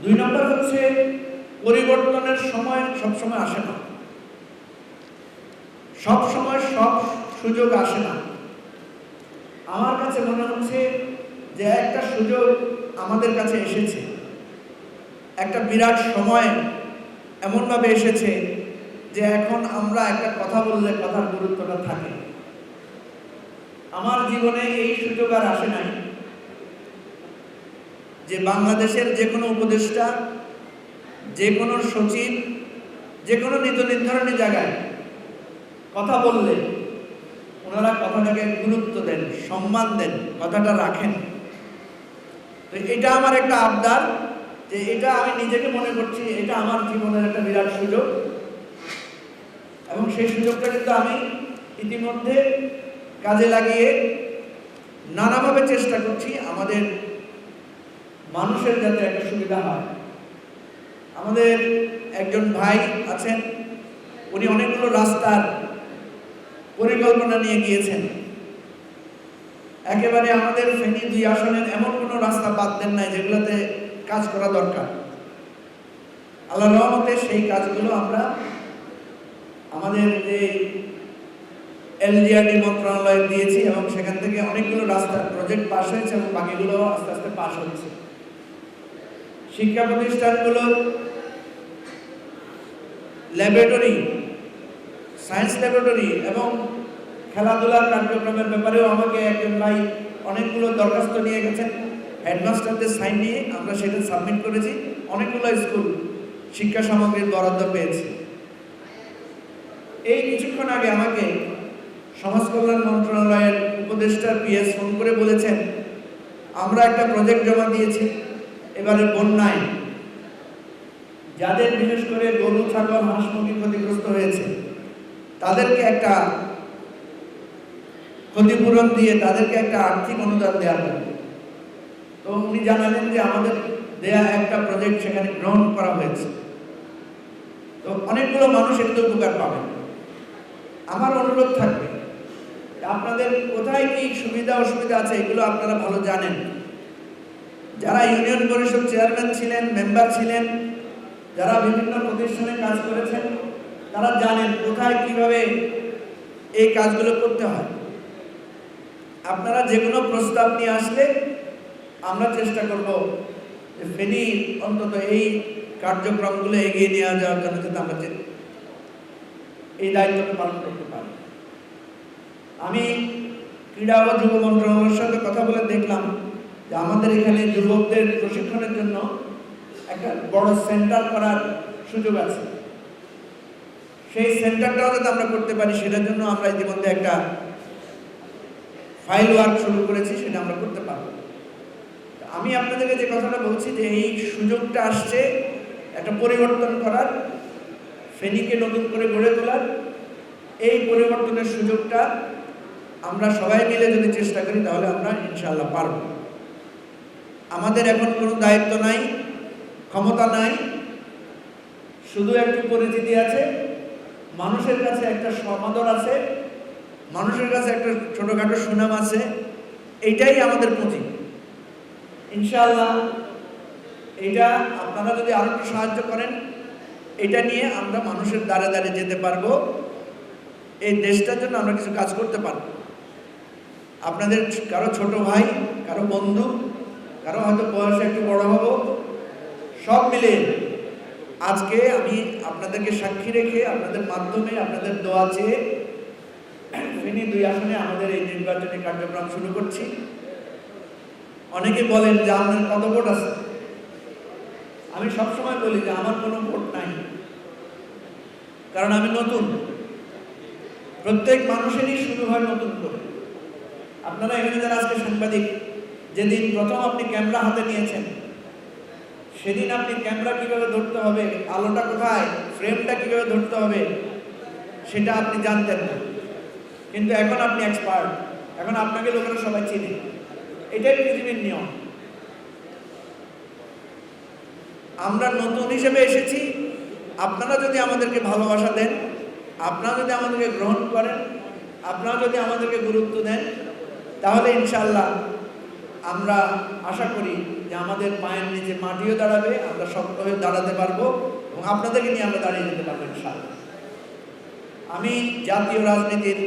দুই নম্বর হচ্ছে পরিবর্তনের সময় সবসময় আসে না, সব সময় সব সুযোগ আসে না। আমার কাছে মনে হচ্ছে যে একটা সুযোগ আমাদের কাছে এসেছে, একটা বিরাট সময় এমনভাবে এসেছে যে এখন আমরা একটা কথা বললে কথার গুরুত্বটা থাকে। আমার জীবনে এই সুযোগ আর আসে নাই যে বাংলাদেশের যে কোনো উপদেষ্টা, যে কোনো সচিব, যে কোনো নীতি নির্ধারণী জায়গায় কথা বললে ওনারা কথাটাকে গুরুত্ব দেন, সম্মান দেন, কথাটা রাখেন। তো এটা আমার একটা আবদার, যে এটা আমি নিজেকে মনে করছি এটা আমার জীবনের একটা বিরাট সুযোগ, এবং সেই সুযোগটা কিন্তু আমি ইতিমধ্যে কাজে লাগিয়ে নানাভাবে চেষ্টা করছি আমাদের মানুষের যাতে একটা সুবিধা হয়। আমাদের একজন ভাই আছেন, উনি অনেকগুলো রাস্তার পরিকল্পনা নিয়ে গিয়েছেন। একেবারে আমাদের ফেনী ২ আসনের এমন কোনো রাস্তা বাদ দেন নাই যেগুলোতে কাজ করা দরকার। আল্লাহর রহমতে সেই কাজগুলো আমরা আমাদের যে এলজিআরডি মন্ত্রণালয়ে দিয়েছি, এবং সেখান থেকে অনেকগুলো রাস্তার প্রজেক্ট পাস হয়েছে এবং বাকিগুলো আস্তে আস্তে পাস হচ্ছে। শিক্ষা প্রতিষ্ঠানগুলোর ল্যাবরেটরি, সায়েন্স ল্যাবরেটরি এবং খেলাধুলার কার্যক্রমের ব্যাপারেও আমাকে একজন ভাই অনেকগুলো দরখাস্ত নিয়ে গেছেন, হেডমাস্টারদের সাইন নিয়ে আমরা সেটা সাবমিট করেছি। অনেকগুলো স্কুল শিক্ষা সামগ্রীর বরাদ্দ পেয়েছে। এই কিছুক্ষণ আগে আমাকে সমাজ কল্যাণ মন্ত্রণালয়ের উপদেষ্টা পিএস ফোন করে বলেছেন, আমরা একটা প্রজেক্ট জমা দিয়েছি, এবারে বন্যায় যাদের বিশেষ করে গরু, ছাগল, হাঁস মুরগি ক্ষতিগ্রস্ত হয়েছে তাদেরকে একটা ক্ষতিপূরণ দিয়ে তাদেরকে একটা আর্থিক অনুদান দেওয়া হবে। তো উনি জানালেন যে আমাদের দেয়া একটা প্রজেক্ট সেখানে গ্রহণ করা হয়েছে। তো অনেকগুলো মানুষ এতে উপকার পাবেন। আমার অনুরোধ থাকবে, আপনাদের কোথায় কি সুবিধা অসুবিধা আছে এগুলো আপনারা ভালো জানেন। যারা ইউনিয়ন পরিষদ চেয়ারম্যান ছিলেন, মেম্বার ছিলেন, যারা বিভিন্ন প্রতিষ্ঠানে কাজ করেছেন, তারা জানেন কোথায় কিভাবে এই কাজগুলো করতে হয়। আপনারা যে কোনো প্রস্তাব নিয়ে আসলে আমরা চেষ্টা করব যে ফেনী অন্তত এই কার্যক্রমগুলো এগিয়ে নিয়ে যাওয়ার জন্য যাতে আমরা এই দায়িত্বটা পালন করতে পারি। আমি ক্রীড়া ও যুব মন্ত্রণালয়ের সাথে কথা বলে দেখলাম যে আমাদের এখানে যুবকদের প্রশিক্ষণের জন্য একটা বড় সেন্টার করার সুযোগ আছে। সেই সেন্টারটাও যাতে আমরা করতে পারি সেটার জন্য আমরা ইতিমধ্যে একটা ফাইল ওয়ার্ক শুরু করেছি, সেটা আমরা করতে পারব। আমি আপনাদেরকে যে কথাটা বলছি যে এই সুযোগটা আসছে একটা পরিবর্তন করার, ফেনীকে নতুন করে গড়ে তোলার। এই পরিবর্তনের সুযোগটা আমরা সবাই মিলে যদি চেষ্টা করি তাহলে আমরা ইনশাআল্লাহ পারব। আমাদের এখন কোনো দায়িত্ব নাই, ক্ষমতা নাই, শুধু একটু পরিচিতি আছে, মানুষের কাছে একটা সমাদর আছে, মানুষের কাছে একটা ছোটখাটো সুনাম আছে। এইটাই আমাদের পুঁজি। ইনশাআল্লাহ এটা আপনারা যদি আরো একটু সাহায্য করেন, এটা নিয়ে আমরা মানুষের দ্বারে দ্বারে যেতে পারবো, এই দেশটার জন্য আমরা কিছু কাজ করতে পারবো। আপনাদের কারো ছোট ভাই, কারো বন্ধু, কারো হয়তো বয়সে একটু বড় হব, সব মিলে আজকে আমি আপনাদেরকে সাক্ষী রেখে আপনাদের মাধ্যমে আপনাদের দোয়া চেয়ে ফেনী ২ আসনে আমাদের এই নির্বাচনী কার্যক্রম শুরু করছি। অনেকে বলেন যে আপনার কত ভোট আছে। আমি সবসময় বলি যে আমার কোনো ভোট নাই, কারণ আমি নতুন। প্রত্যেক মানুষেরই শুরু হয় নতুন করে। আপনারা এখানে যারা আজকে সাংবাদিক, যেদিন প্রথম আপনি ক্যামেরা হাতে নিয়েছেন সেদিন আপনি ক্যামেরা কিভাবে ধরতে হবে, আলোটা কোথায়, ফ্রেমটা কিভাবে ধরতে হবে সেটা আপনি জানতেন না, কিন্তু এখন আপনি এক্সপার্ট। এখন আপনাকে লোকেরা সবাই চিনে। এটাই পৃথিবীর নিয়ম। আমরা নতুন হিসেবে এসেছি, আপনারা যদি আমাদেরকে ভালোবাসা দেন, আপনারা যদি আমাদেরকে গ্রহণ করেন, আপনারা যদি আমাদেরকে গুরুত্ব দেন, তাহলে ইনশাআল্লাহ আমরা আশা করি যে আমাদের পায়ের নিচে মাটিও দাঁড়াবে, আমরা শক্ত হয়ে দাঁড়াতে পারবো এবং আপনাদেরকে নিয়ে আমরা দাঁড়িয়ে যেতে পারবো ইনশাআল্লাহ। আমি জাতীয় রাজনীতির,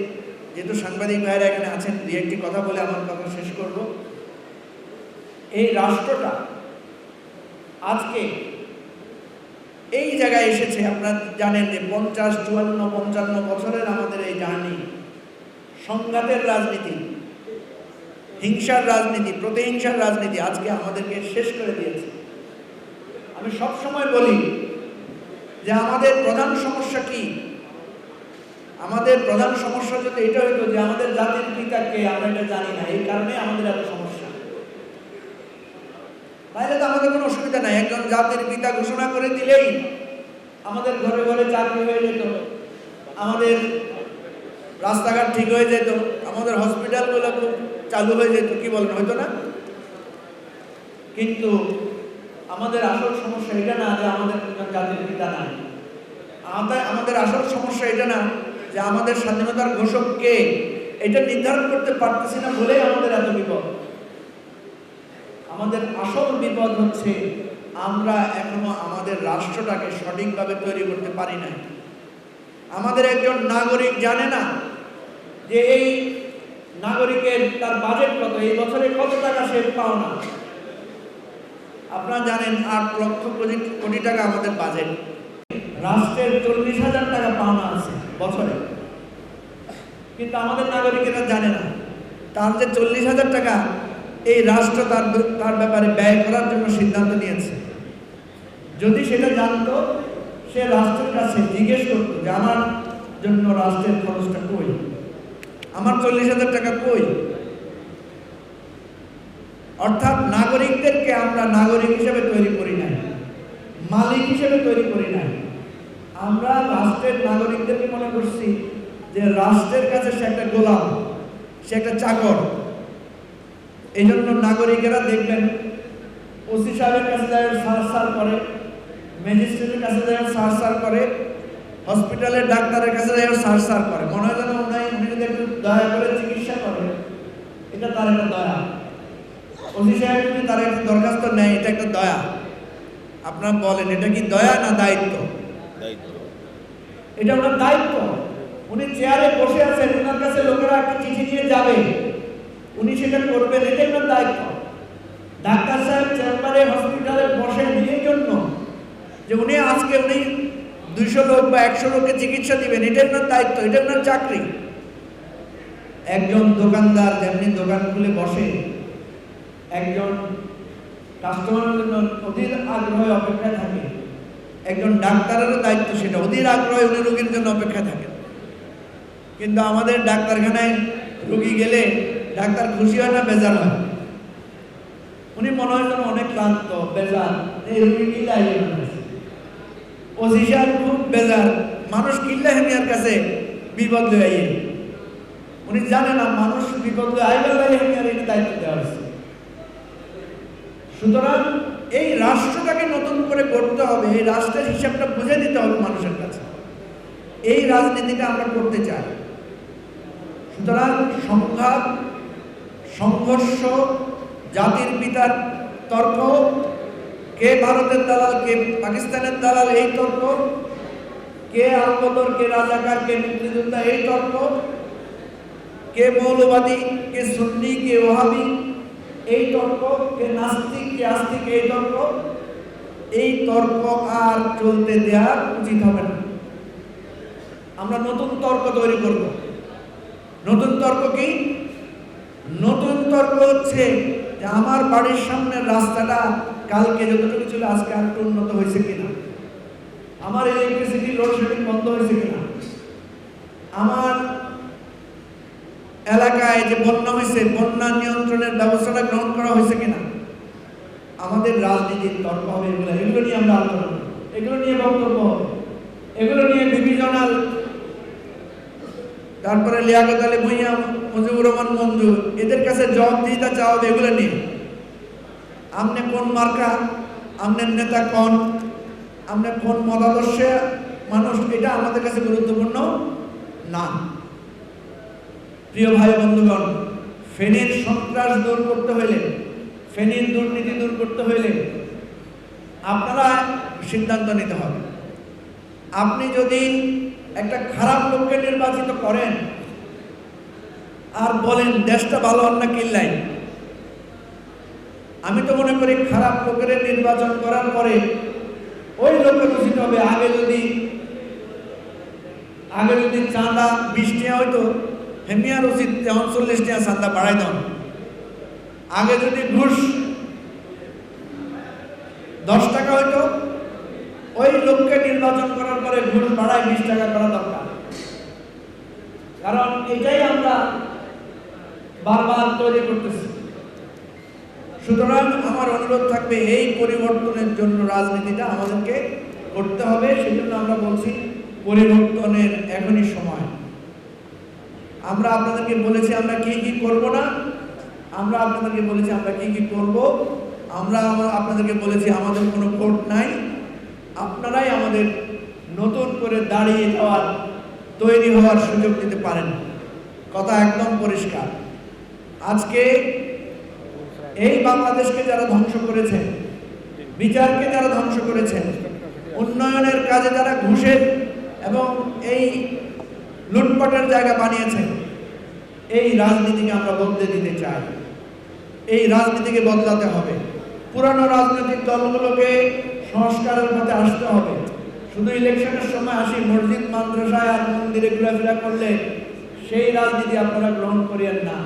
যেহেতু সাংবাদিক ভাইয়েরা এখানে আছেন, দুই একটি কথা বলে আমার কথা শেষ করব। এই রাষ্ট্রটা আজকে এই জায়গায় এসেছে, আপনারা জানেন যে 50, 54, 55 বছরের আমাদের এই জার্নি, সংঘাতের রাজনীতি, হিংসার রাজনীতি, প্রতিহিংসার রাজনীতি আজকে আমাদেরকে শেষ করে দিয়েছে। আমি সব সময় বলি যে আমাদের প্রধান সমস্যা কি? আমাদের প্রধান সমস্যা যদি এটা হইতো যে আমাদের জাতির পিতাকে আমরা এটা জানি না, এই কারণে আমাদের এত সমস্যা। তাহলে তো আমাদের কোনো অসুবিধা নাই, একজন জাতির পিতা ঘোষণা করে দিলেই আমাদের ঘরে ঘরে চাকরি হয়ে যেত, আমাদের রাস্তাঘাট ঠিক হয়ে যেত, আমাদের হসপিটালগুলো খুব চালু হয়ে যেত, কি বলেন, হয়তো না? কিন্তু আমাদের আসল সমস্যা এটা না যে আমাদের জাতির পিতা নাই, আমাদের আসল সমস্যা এটা না যে আমাদের স্বাধীনতার ঘোষক কে, এটা নির্ধারণ করতে পারতেছি না বলেই আমাদের এত বিপদ। আমাদের আসল বিপদ হচ্ছে আমরা এখনো আমাদের রাষ্ট্রটাকে সঠিকভাবে তৈরি করতে পারি না। আমাদের একজন নাগরিক জানে না যে এই নাগরিকের তার বাজেট কত, এই বছরে কত টাকা সে পাওনা। আপনারা জানেন 8 লক্ষ কোটি টাকা আমাদের বাজেট, রাষ্ট্রের 40,000 টাকা পাওনা আছে বছরে, কিন্তু আমাদের নাগরিকেরা জানে না তার যে 40,000 টাকা এই রাষ্ট্র তার ব্যাপারে ব্যয় করার জন্য সিদ্ধান্ত নিয়েছে। যদি সেটা জানতো, সে রাষ্ট্রের কাছে জিজ্ঞেস করতো যে আমার জন্য রাষ্ট্রের খরচটা কই, আমার 40,000 টাকা কই। অর্থাৎ নাগরিকদেরকে আমরা নাগরিক হিসেবে তৈরি করি নাই, মালিক হিসেবে তৈরি করি নাই। আমরা রাষ্ট্রের নাগরিকদেরকে মনে করছি যে রাষ্ট্রের কাছে সে একটা গোলাম, সে একটা চাকর। এই জন্য নাগরিকেরা দেখবেন ওসি সাহেবের কাছে যায় সার করে, ম্যাজিস্ট্রেটের কাছে যায় সার করে, হসপিটালের ডাক্তারের কাছে যায় সার করে। মনে হয় যেন উনি যদি একটু দয়া করে চিকিৎসা করে, এটা তার একটা দয়া। ওসি সাহেব যদি তার একটা দরখাস্ত নেয়, এটা একটা দয়া। আপনারা বলেন এটা কি দয়া না দায়িত্ব? এটা ওনার দায়িত্ব। উনি চেয়ারে বসে আছেন, ওনার কাছে লোকেরা একটা চিঠি নিয়ে যাবে, উনি সেটা করবেন, এটা ওনার দায়িত্ব। ডাক্তার সাহেব চেম্বারে হসপিটালে বসেন এই জন্য যে উনি 200 লোক বা 100 লোককে চিকিৎসা দিবেন, এটা ওনার দায়িত্ব, এটা ওনার চাকরি। একজন দোকানদার যেমনি দোকান খুলে বসে, একজন কাস্টমারের জন্য অধীর আগ্রহে অপেক্ষায় থাকে, একজন ডাক্তারেরও দায়িত্ব সেটা, অধীর আগ্রহে উনি রোগীর জন্য অপেক্ষায় থাকেন। কিন্তু আমাদের ডাক্তারখানায় রোগী গেলে ডাক্তার খুশি হয় না, বেজার হয়। উনি মনে হয় যেন অনেক ক্লান্ত, বেজার, এই রোগী কিল্লা ওসি সাহেব খুব বেজার, মানুষ কিল্লা হেমিয়ার কাছে বিপদ লয়ে আইয়ে। উনি জানে না মানুষ বিপদ লয়ে আইবার লাগে হেমিয়ার এই দায়িত্ব দেওয়া হয়েছে। সুতরাং এই রাষ্ট্রটাকে নতুন করে গড়তে হবে, এই রাষ্ট্রের হিসাবটা বুঝে দিতে হবে মানুষের কাছে। এই রাজনীতিটা আমরা করতে চাই। সুতরাং সংঘাত, সংঘর্ষ, জাতির পিতার তর্ক, কে ভারতের দালাল কে পাকিস্তানের দালাল এই তর্ক, কে আলবদর কে রাজাকার কে মুক্তিযোদ্ধা এই তর্ক, কে মৌলবাদী কে সুন্নি কে ওহাবি এই তর্ক, কে নাস্তিক কে আস্তিক এই তর্ক, এই তর্ক আর চলতে দেওয়া উচিত হবে না। আমরা নতুন তর্ক তৈরি করব। নতুন তর্ক কি? নতুন তর্ক হচ্ছে যে আমার বাড়ির সামনের রাস্তাটা কালকে যতটুকু ছিল আজকে আর উন্নত হয়েছে কিনা, আমার ইলেকট্রিসিটি লোডশেডিং বন্ধ হয়েছে কিনা, আমার এলাকায় যে বন্যা হয়েছে বন্যা নিয়ন্ত্রণের ব্যবস্থাটা গ্রহণ করা হয়েছে কিনা। আমাদের রাজনীতির তর্ক হবে এগুলো নিয়ে আমরা আলোচনা করব, এগুলো নিয়ে বক্তব্য হবে, এগুলো নিয়ে ডিভিশনাল, তারপরে লিয়াকত আলী ভূঁইয়া, মুজিবুর রহমান মঞ্জু, এদের কাছে জবাবদিহিতা চাওয়া হবে এগুলো নিয়ে। আমনে কোন মার্কা, আমনের নেতা কোন, আমনে কোন মতাদর্শে মানুষ, এটা আমাদের কাছে গুরুত্বপূর্ণ না। প্রিয় ভাই বন্ধুগণ, ফেনীর সন্ত্রাস দূর করতে হলে ফেনীর দুর্নীতি দূর করতে হইলে আপনারা সিদ্ধান্ত নিতে হবে। আপনি যদি একটা খারাপ লোককে নির্বাচিত করেন আর বলেন দেশটা ভালো না কিল্লাই, আমি তো মনে করি খারাপ লোকের নির্বাচন করার পরে ওই লোকের উচিত হবে আগে যদি চাঁদা 20 টাকা হইতো, হেমিয়ার উচিত 39 টাকা চাঁদা বাড়াই দাও। আগে যদি ঘুষ 10 টাকা হইতো, ওই লোককে নির্বাচন করার পরে ঘুষ বাড়ায় 20 টাকা করা দরকার। কারণ এটাই আমরা বারবার তৈরি করতেছি। সুতরাং আমার অনুরোধ থাকবে, এই পরিবর্তনের জন্য রাজনীতিটা আমাদেরকে করতে হবে। সেজন্য আমরা বলছি পরিবর্তনের এখনই সময়। আমরা আপনাদেরকে বলেছি আমরা কি কি করব না, আমরা আপনাদেরকে বলেছি আমরা কি কি করব। আমরা আপনাদেরকে বলেছি আমাদের কোনো ভোট নাই, আপনারাই আমাদের নতুন করে দাঁড়িয়ে যাওয়ার, তৈরি হওয়ার সুযোগ দিতে পারেন। কথা একদম পরিষ্কার। আজকে এই বাংলাদেশকে যারা ধ্বংস করেছে, বিচারকে যারা ধ্বংস করেছে, উন্নয়নের কাজে যারা ঘুষের এবং এই লুটপাটের জায়গা বানিয়েছে, এই রাজনীতিকে আমরা বদলে দিতে চাই। এই রাজনীতিকে বদলাতে হবে। পুরানো রাজনৈতিক দলগুলোকে সংস্কারের পথে আসতে হবে। শুধু ইলেকশনের সময় আসি মসজিদ মাদ্রাসায় আর মন্দিরে ঘোরাফেরা করলে সেই রাজনীতি আপনারা গ্রহণ করিয়েন না।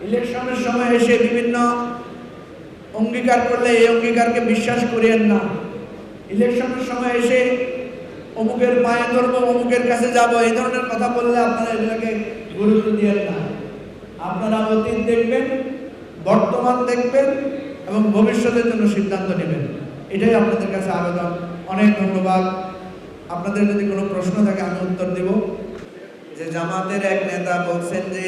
ইলেকশনের সময় এসে বিভিন্ন অঙ্গীকার করলে এই অঙ্গীকারকে বিশ্বাস করিয়েন না। ইলেকশনের সময় এসে অমুকের পায়ে ধরবো, অমুকের কাছে যাব, এই ধরনের কথা বললে আপনারা এগুলোকে গুরুত্ব দিয়েন না। আপনারা অতীত দেখবেন, বর্তমান দেখবেন এবং ভবিষ্যতের জন্য সিদ্ধান্ত নেবেন। এটাই আপনাদের কাছে আবেদন। অনেক ধন্যবাদ। আপনাদের যদি কোনো প্রশ্ন থাকে আমি উত্তর দেব। যে জামাতের এক নেতা বলছেন যে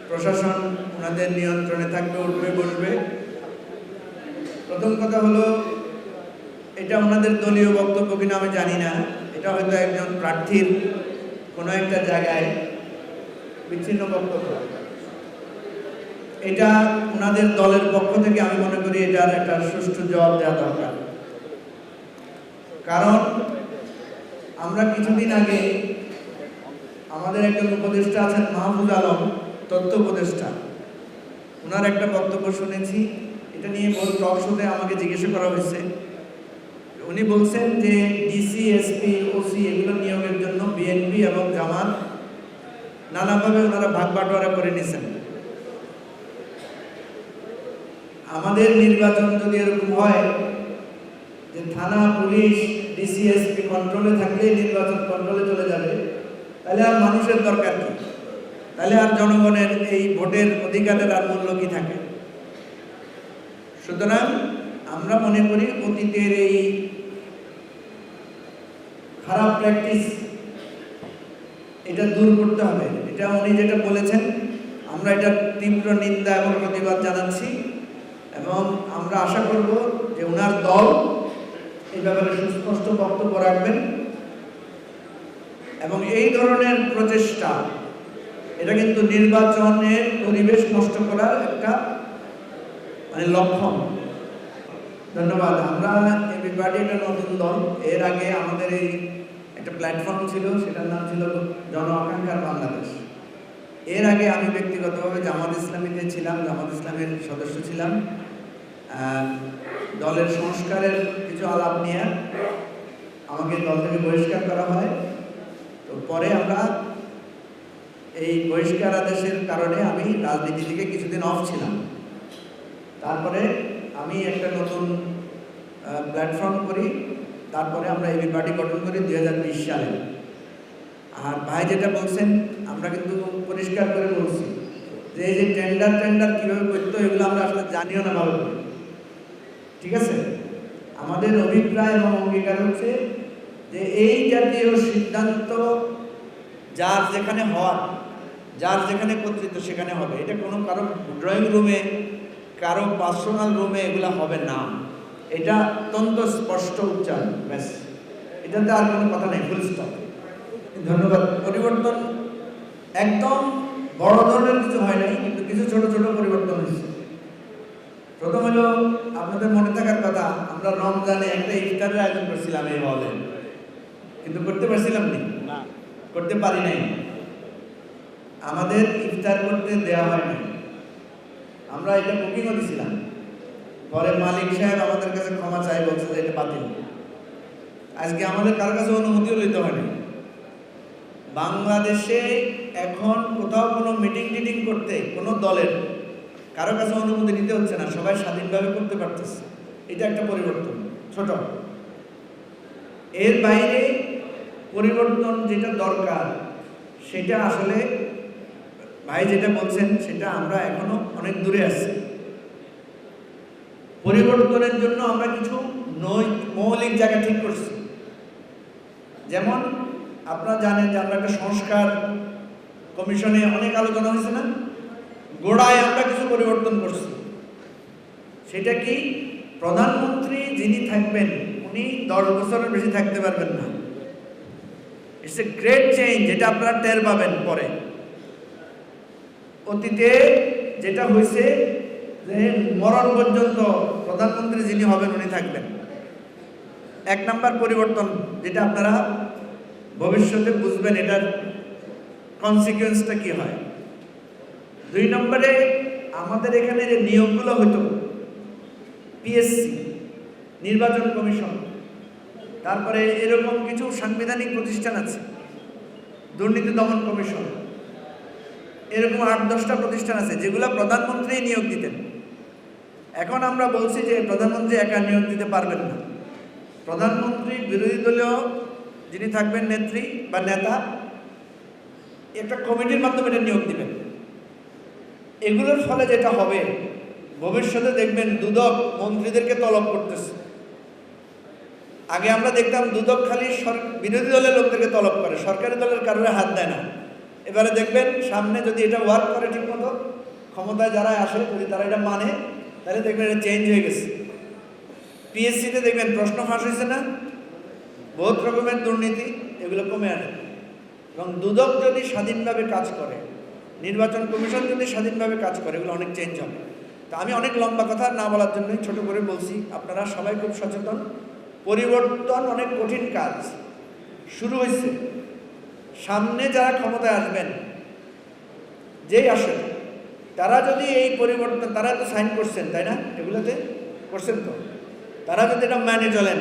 প্রশাসন ওনাদের নিয়ন্ত্রণে থাকবে, উঠবে বসবে। প্রথম কথা হলো, এটা ওনাদের দলীয় বক্তব্য কিনা আমি জানি না। এটা হয়তো একজন প্রার্থীর কোনো একটা জায়গায় বিচ্ছিন্ন বক্তব্য। এটা ওনাদের দলের পক্ষ থেকে আমি মনে করি এটার একটা সুষ্ঠু জবাব দেওয়া দরকার। কারণ আমরা কিছুদিন আগে আমাদের একজন উপদেষ্টা আছেন মাহফুজ আলম, তথ্য উপদেষ্টা, ওনার একটা বক্তব্য শুনেছি। এটা নিয়ে টক শোতে আমাকে জিজ্ঞাসা করা হয়েছে। উনি বলছেন যে ডিসি, এসপি, ওসি এগুলো নিয়োগের জন্য বিএনপি এবং জামাত নানাভাবে ওনারা ভাগ বাটোয়ারা করে নিয়েছেন। আমাদের নির্বাচন যদি এরকম হয় যে থানা, পুলিশ, ডিসি, এসপি কন্ট্রোলে থাকলে নির্বাচন কন্ট্রোলে চলে যাবে, তাহলে আর মানুষের দরকার কি? তাহলে আর জনগণের এই ভোটের অধিকারের আর মূল্য কি থাকে? সুতরাং আমরা মনে করি অতীতের এই খারাপ প্র্যাকটিস এটা দূর করতে হবে। এটা উনি যেটা বলেছেন আমরা এটা তীব্র নিন্দা এবং প্রতিবাদ জানাচ্ছি এবং আমরা আশা করব যে ওনার দল এই ব্যাপারে সুস্পষ্ট বক্তব্য রাখবেন এবং এই ধরনের প্রচেষ্টা এটা কিন্তু নির্বাচনের পরিবেশ নষ্ট করার একটা লক্ষণ। ধন্যবাদ। আমরা এবি পার্টি একটা নতুন দল। এর আগে আমাদের এই একটা প্ল্যাটফর্ম ছিল, সেটার নাম ছিল জন আকাঙ্ক্ষার বাংলাদেশ। এর আগে আমি ব্যক্তিগতভাবে জামাত ইসলামীতে ছিলাম, জামাত ইসলামের সদস্য ছিলাম। দলের সংস্কারের কিছু আলাপ নিয়ে আমাকে দল থেকে বহিষ্কার করা হয়। তো পরে আমরা এই বহিষ্কার আদেশের কারণে আমি রাজনীতি থেকে কিছুদিন অফ ছিলাম। তারপরে আমি একটা নতুন প্ল্যাটফর্ম করি। তারপরে আমরা এবি পার্টি গঠন করি 2020 সালে। আর ভাই যেটা বলছেন আমরা কিন্তু পরিষ্কার করে বলছি যে এই যে টেন্ডার কীভাবে করতে এগুলো আমরা আসলে জানিও না ভালো করে। ঠিক আছে, আমাদের অভিপ্রায় এবং অঙ্গীকার হচ্ছে যে এই জাতীয় সিদ্ধান্ত যার যেখানে হওয়ার, যার যেখানে কর্তৃত্ব সেখানে হবে। এটা কোনো কারো ড্রয়িং রুমে, কারো পার্সোনাল রুমে এগুলো হবে না। এটা অত্যন্ত স্পষ্ট উচ্চারণ, ব্যাস, এটাতে আর কোনো কথা নেই, ফুল স্টপ। ধন্যবাদ। পরিবর্তন একদম বড় ধরনের কিছু হয় নাই, কিন্তু কিছু ছোট ছোট পরিবর্তন হয়েছে। প্রথম হলো আপনাদের মনে থাকার কথা, আমরা রমজানে একটা ইফতারের আয়োজন করছিলাম এই হলে, কিন্তু করতে পারছিলাম না, করতে পারি নাই। আমাদের ইফতার করতে দেওয়া হয় নাই। আমরা এটা বুকিংও দিছিলাম, পরে মালিক সাহেব আমাদের কাছে ক্ষমা চাই, বলছে যে এটা বাতিল। আজকে আমাদের কারোর কাছে অনুমতিও লইতে হয় না। বাংলাদেশে এখন কোথাও কোনো মিটিং টিটিং করতে কোনো দলের কারো কাছে অনুমতি নিতে হচ্ছে না, সবাই স্বাধীনভাবে করতে পারতেছে। এটা একটা পরিবর্তন, ছোট। এর বাইরে পরিবর্তন যেটা দরকার সেটা আসলে ভাই যেটা বলছেন সেটা আমরা এখনো অনেক দূরে আছি। পরিবর্তনের জন্য আমরা কিছু মৌলিক জায়গা ঠিক করছি। যেমন আপনারা জানেন যে আমরা একটা সংস্কার কমিশনে অনেক আলোচনা হয়েছে না, গোড়ায় আমরা কিছু পরিবর্তন করছি। সেটা কি, প্রধানমন্ত্রী যিনি থাকবেন উনি 10 বছরের বেশি থাকতে পারবেন না। ইটস এ গ্রেট চেঞ্জ, যেটা আপনারা টের পাবেন পরে। অতীতে যেটা হয়েছে যে মরণ পর্যন্ত প্রধানমন্ত্রী যিনি হবেন উনি থাকবেন। 1 নাম্বার পরিবর্তন, যেটা আপনারা ভবিষ্যতে বুঝবেন এটার কনসিকুয়েন্সটা কি হয়। 2 নম্বরে আমাদের এখানে যে নিয়োগগুলো হতো, পিএসসি, নির্বাচন কমিশন, তারপরে এরকম কিছু সাংবিধানিক প্রতিষ্ঠান আছে, দুর্নীতি দমন কমিশন, এরকম 8-10টা প্রতিষ্ঠান আছে যেগুলো প্রধানমন্ত্রী নিয়োগ দিতেন। এখন আমরা বলছি যে প্রধানমন্ত্রী একা নিয়োগ দিতে পারবেন না। প্রধানমন্ত্রী বিরোধী দলীয় যিনি থাকবেন নেত্রী বা নেতা, একটা কমিটির মাধ্যমে এটা নিয়োগ দিবেন। এগুলোর ফলে যেটা হবে, ভবিষ্যতে দেখবেন দুদক মন্ত্রীদেরকে তলব করতেছে। আগে আমরা দেখতাম দুদক খালি বিরোধী দলের লোকদেরকে তলব করে, সরকারি দলের কারোর হাত দেয় না। এবারে দেখবেন সামনে যদি এটা ওয়ার্ক করে ঠিক মতো, ক্ষমতায় যারা আসে যদি তারা এটা মানে, তাহলে দেখবেন এটা চেঞ্জ হয়ে গেছে। পিএসসিতে দেখবেন প্রশ্ন ফাঁস হয়েছে না, বহুত রকমের দুর্নীতি, এগুলো কমে আসে। এবং দুদক যদি স্বাধীনভাবে কাজ করে, নির্বাচন কমিশন যদি স্বাধীনভাবে কাজ করে, এগুলো অনেক চেঞ্জ হবে। তো আমি অনেক লম্বা কথা না বলার জন্যই ছোট করে বলছি, আপনারা সবাই খুব সচেতন। পরিবর্তন অনেক কঠিন কাজ, শুরু হয়েছে। সামনে যারা ক্ষমতায় আসবেন, যেই আসেন, তারা যদি এই পরিবর্তন, তারা তো সাইন করছেন তাই না, এগুলোতে করছেন তো, তারা যদি এটা মেনে চলেন,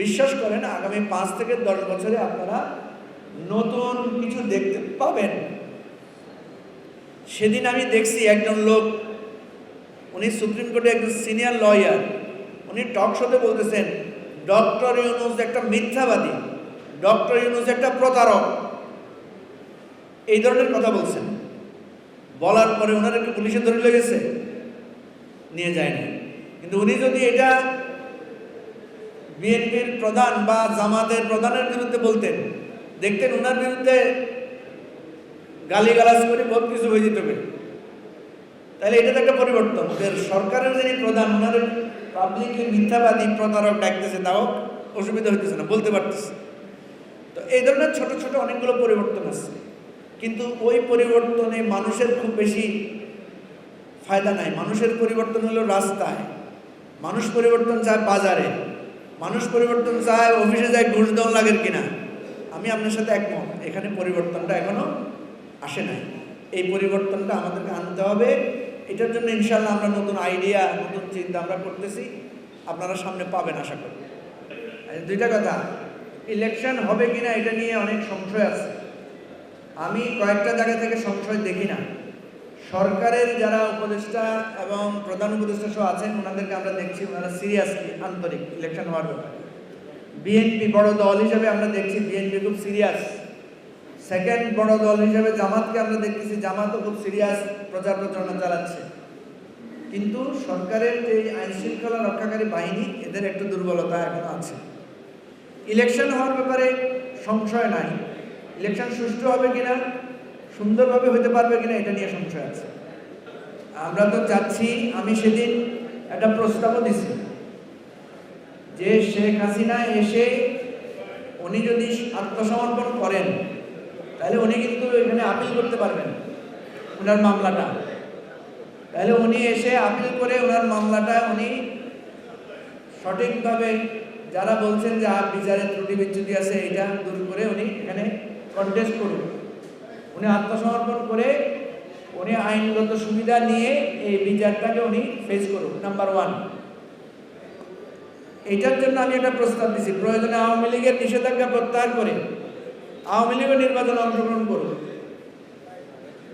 বিশ্বাস করেন আগামী 5 থেকে 10 বছরে আপনারা নতুন কিছু দেখতে পাবেন। সেদিন আমি দেখছি একজন লোক, উনি সুপ্রিম কোর্টে একজন সিনিয়র লয়ার, উনি টক শোতে বলতেছেন ডক্টর ইউনূস একটা মিথ্যাবাদী, ডক্টর ইউনূস একটা প্রতারক, এই ধরনের কথা বলছেন। বলার পরে ওনারা একটু পুলিশে ধরে লেগেছে, নিয়ে যায়নি। কিন্তু উনি যদি এটা বিএনপির প্রধান বা জামাতের প্রধানের বিরুদ্ধে বলতেন, দেখতেন ওনার বিরুদ্ধে গালিগালাজ করে বহুত কিছু হয়ে যেত। তাহলে এটা তো একটা পরিবর্তন। ওদের সরকারের যিনি প্রধান, ওনার পাবলিকলি মিথ্যাবাদী প্রতারক ডাকতেছে, তাও অসুবিধা হইতেছে না, বলতে পারতেছে। তো এই ধরনের ছোট ছোট অনেকগুলো পরিবর্তন আছে, কিন্তু ওই পরিবর্তনে মানুষের খুব বেশি ফায়দা নাই। মানুষের পরিবর্তন হলো রাস্তায়, মানুষ পরিবর্তন চায় বাজারে, মানুষ পরিবর্তন চায় অফিসে যায় ঘুষ দেওয়া লাগে কিনা। আমি আপনার সাথে একমত, এখানে পরিবর্তনটা এখনো আসে নাই। এই পরিবর্তনটা আমাদেরকে আনতে হবে। এটার জন্য ইনশাল্লাহ আমরা নতুন আইডিয়া, নতুন চিন্তা আমরা করতেছি, আপনারা সামনে পাবেন আশা করি। 2টা কথা, ইলেকশন হবে কিনা এটা নিয়ে অনেক সংশয় আছে। আমি কয়েকটা জায়গা থেকে সংশয় দেখি না। সরকারের যারা উপদেষ্টা এবং প্রধান উপদেষ্টা সহ আছেন, ওনাদেরকে আমরা দেখছি ওনারা সিরিয়াসলি আন্তরিক ইলেকশন হওয়ার ব্যাপারে। বিএনপি বড় দল হিসেবে আমরা দেখছি বিএনপি খুব সিরিয়াস। সেকেন্ড বড় দল হিসেবে জামাতকে আমরা দেখতেছি, জামাতও খুব সিরিয়াস প্রচার প্রচারণা চালাচ্ছে। কিন্তু সরকারের যে আইন শৃঙ্খলা রক্ষাকারী বাহিনী, এদের একটু দুর্বলতা এখনো আছে। ইলেকশন হওয়ার ব্যাপারে সংশয় নাই। ইলেকশন সুষ্ঠু হবে কিনা, সুন্দরভাবে হতে পারবে কিনা, এটা নিয়ে সংশয় আছে। আমরা তো চাচ্ছি, আমি সেদিন একটা প্রস্তাবও দিছি যে শেখ হাসিনা এসে উনি যদি আত্মসমর্পণ করেন, তাহলে উনি কিন্তু এখানে আপিল করতে পারবেন ওনার মামলাটা। তাহলে উনি এসে আপিল করে ওনার মামলাটা উনি সঠিকভাবে, যারা বলছেন যে বিচারের ত্রুটি বিচ্যুতি আছে এটা দূর করে উনি এখানে কন্টেস্ট করুন। উনি আত্মসমর্পণ করে উনি আইনগত সুবিধা নিয়ে এই বিচারটাকে উনি ফেস করুন, নাম্বার 1। এইটার জন্য আমি একটা প্রস্তাব দিচ্ছি, প্রয়োজনে আওয়ামী লীগের নিষেধাজ্ঞা প্রত্যাহার করে আওয়ামী লীগের নির্বাচনে অংশগ্রহণ করুন।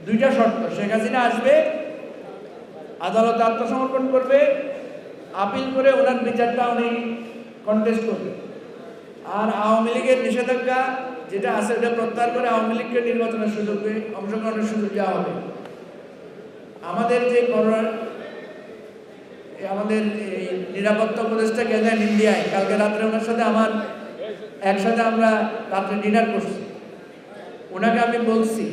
2টা শর্ত, শেখ হাসিনা আসবে, আদালতে আত্মসমর্পণ করবে, আপিল করে ওনার বিচারটা উনি কন্টেস্ট করবে, আর আওয়ামী লীগের নিষেধাজ্ঞা যেটা আছে ওটা প্রত্যাহার করে আওয়ামী লীগকে নির্বাচনের সুযোগে অংশগ্রহণের সুযোগ দেওয়া হবে। আমাদের যে আমাদের এই নিরাপত্তা উপদেষ্টা গেলেন ইন্ডিয়ায়, কালকে রাত্রে ওনার সাথে আমার একসাথে আমরা রাত্রে ডিনার করছি। ওনাকে আমি বলছি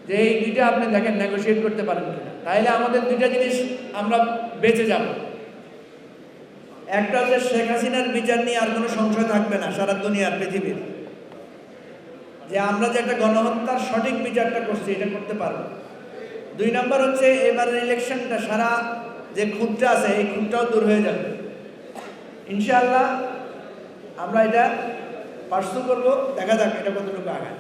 যে এই 2টা আপনি দেখেন নেগোশিয়েট করতে পারেন কিনা, তাইলে আমাদের 2টা জিনিস আমরা বেঁচে যাব। একটা হচ্ছে শেখ হাসিনার বিচার নিয়ে আর কোনো সংশয় থাকবে না সারা দুনিয়ার পৃথিবীর, যে আমরা যে একটা গণহত্যার সঠিক বিচারটা করছি এটা করতে পারবো। 2 নম্বর হচ্ছে এবারের ইলেকশনটা সারা যে খুঁতটা আছে এই খুঁতটাও দূর হয়ে যাবে ইনশাআল্লাহ। আমরা এটা পার্সু করবো, দেখা যাক এটা কতটুকু আগায়।